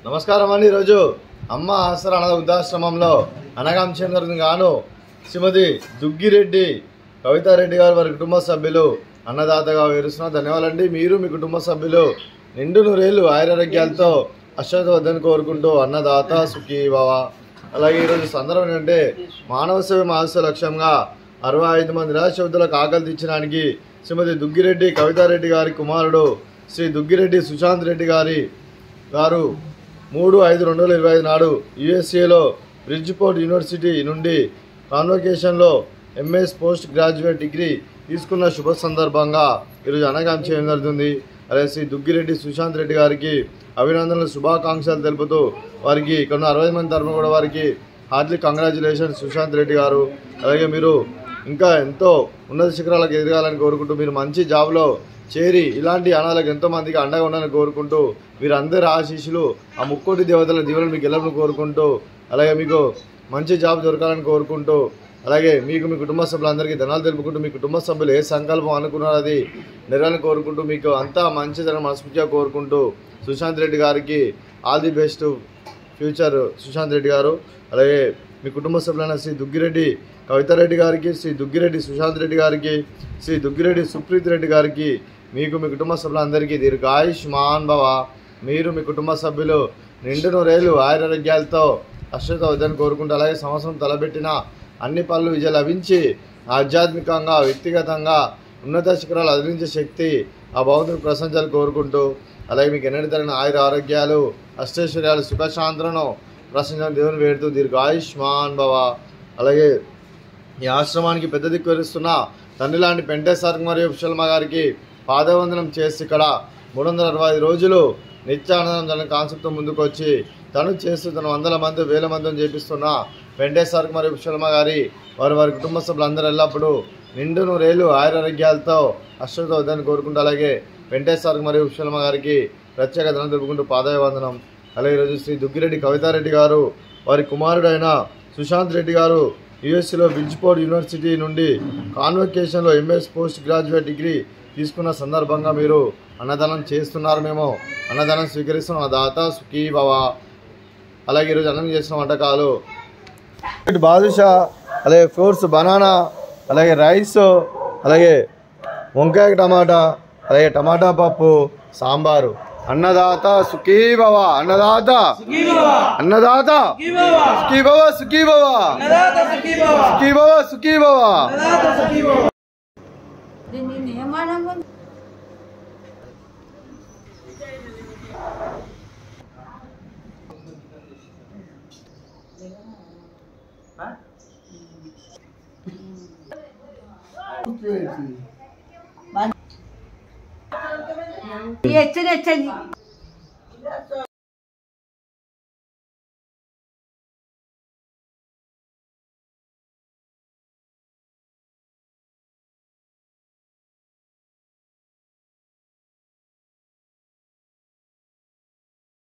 నమస్కారం అండి. ఈరోజు అమ్మ ఆసరా అనాథ వృద్ధాశ్రమంలో అనగాంచేందరికి గాను శ్రీమతి దుగ్గిరెడ్డి కవితారెడ్డి గారు వారి కుటుంబ సభ్యులు అన్నదాతగా వివరిస్తున్నారు. ధన్యవాదాలండి. మీరు మీ కుటుంబ సభ్యులు నిండు నూరేళ్లు ఆయురారోగ్యాలతో అశ్వత్థవద్దని కోరుకుంటూ అన్నదాత సుఖీ భవ. అలాగే ఈరోజు సందర్భం ఏంటంటే మానవ సేవ మహోత్సవ లక్ష్యంగా 65 మంది నిరాశ్రతులకు ఆకలి తీర్చడానికి శ్రీమతి దుగ్గిరెడ్డి కవితారెడ్డి గారి కుమారుడు శ్రీ దుగ్గిరెడ్డి సుశాంత్ రెడ్డి గారు 3/5/2025 నాడు యుఎస్ఏలో బ్రిడ్జ్పోర్ట్ యూనివర్సిటీ నుండి కాన్వకేషన్లో ఎంఎస్ పోస్ట్ గ్రాడ్యుయేట్ డిగ్రీ తీసుకున్న శుభ సందర్భంగా ఈరోజు అనగాం చేయడం జరుగుతుంది. అలాగే శ్రీ దుగ్గిరెడ్డి సుశాంత్ రెడ్డి గారికి అభినందనలు శుభాకాంక్షలు తెలుపుతూ వారికి ఇక్కడ 60 మంది తరఫున కూడా వారికి హార్ట్లీ కంగ్రాచులేషన్స్ సుశాంత్ రెడ్డి గారు. అలాగే మీరు ఇంకా ఎంతో ఉన్నత శిఖరాలకు ఎదగాలని కోరుకుంటూ మీరు మంచి జాబ్లో చేరి ఇలాంటి అనాథలకు ఎంతో మందికి అండగా ఉండాలని కోరుకుంటూ వీరందరి ఆశీస్సులు ఆ ముక్కోటి దేవతల దీవెనలు మీకు గెలవని కోరుకుంటూ అలాగే మీకు మంచి జాబ్ దొరకాలని కోరుకుంటూ అలాగే మీకు మీ కుటుంబ సభ్యులందరికీ ధనాలు తెలుపుకుంటూ మీ కుటుంబ సభ్యులు ఏ సంకల్పం అనుకున్నారో అది నెరవేరాలని కోరుకుంటూ మీకు అంతా మంచి జరగని మనస్ఫూర్తిగా కోరుకుంటూ సుశాంత్ రెడ్డి గారికి all the best future Sushant Reddy గారు. అలాగే మీ కుటుంబ సభ్యులైన శ్రీ దుగ్గిరెడ్డి కవితారెడ్డి గారికి, శ్రీ దుగ్గిరెడ్డి సుశాంత్ రెడ్డి గారికి, శ్రీ దుగ్గిరెడ్డి సుప్రీత్ రెడ్డి గారికి, మీకు మీ కుటుంబ సభ్యులందరికీ దీర్ఘాయుష్మాన్ భవ. మీరు మీ కుటుంబ సభ్యులు నిండు నూరేళ్లు ఆయురారోగ్యాలతో అశ్వత్థవద్దని కోరుకుంటూ అలాగే సంవత్సరం తలబెట్టిన అన్ని పనులు విజయం లభించి ఆధ్యాత్మికంగా వ్యక్తిగతంగా ఉన్నత శిఖరాలు అదిలించే శక్తి ఆ భగవంతుని ప్రశంసలు కోరుకుంటూ అలాగే మీకు ఎన్నటి తగిన ఆయుర ఆరోగ్యాలు అష్టైశ్వర్యాలు సుఖశాంతులను ప్రశంసలు దేవుని వేడుతూ దీర్ఘాయుష్మాన్ భవ. అలాగే ఈ ఆశ్రమానికి పెద్ద దిక్కు వహిస్తున్న తండ్రి లాంటి పెంటేశ్వర మరియు పుష్పలమ్మ గారికి పాదవందనం చేసి ఇక్కడ 365 రోజులు నిత్యానందం తన కాన్సెప్ట్తో ముందుకు వచ్చి తను చేస్తూ తన 100 మంది 1000 మందిని చేపిస్తున్న పెంటేశ్వర మరియు పుష్పలమ్మ గారి వారి కుటుంబ సభ్యులందరూ ఎల్లప్పుడూ నిండు నూరేళ్లు ఆయురారోగ్యాలతో అశ్వత్థవద్దని కోరుకుంటూ అలాగే వెంకటేశ్వర మరియు పుష్పలమ్మ గారికి ప్రత్యేక ధనం తెలుపుకుంటూ పాదవందనం. అలాగే ఈరోజు శ్రీ దుగ్గిరెడ్డి కవితారెడ్డి గారు వారి కుమారుడైన సుశాంత్ రెడ్డి గారు యుఎస్ఏలో బ్రిడ్జ్పోర్ట్ యూనివర్సిటీ నుండి కాన్వకేషన్లో ఎంఎస్ పోస్ట్ గ్రాడ్యుయేట్ డిగ్రీ తీసుకున్న సందర్భంగా మీరు అన్నదానం చేస్తున్నారు. మేము అన్నదానం స్వీకరిస్తున్నాం. దాత సుఖీ భవ. అలాగే ఈరోజు అన్నం చేసిన వంటకాలు బాదుషా, అలాగే ఫ్రూట్స్ బనానా, అలాగే రైస్, అలాగే వంకాయ టమాటా, అలాగే టమాటా పప్పు, సాంబారు. అన్నదాత సుఖీ భవ. అన్నదాత అన్నదాత సుఖీ భవ సుఖీ భవ సుఖీ భవ సుఖీ భవ. ఎచ్చని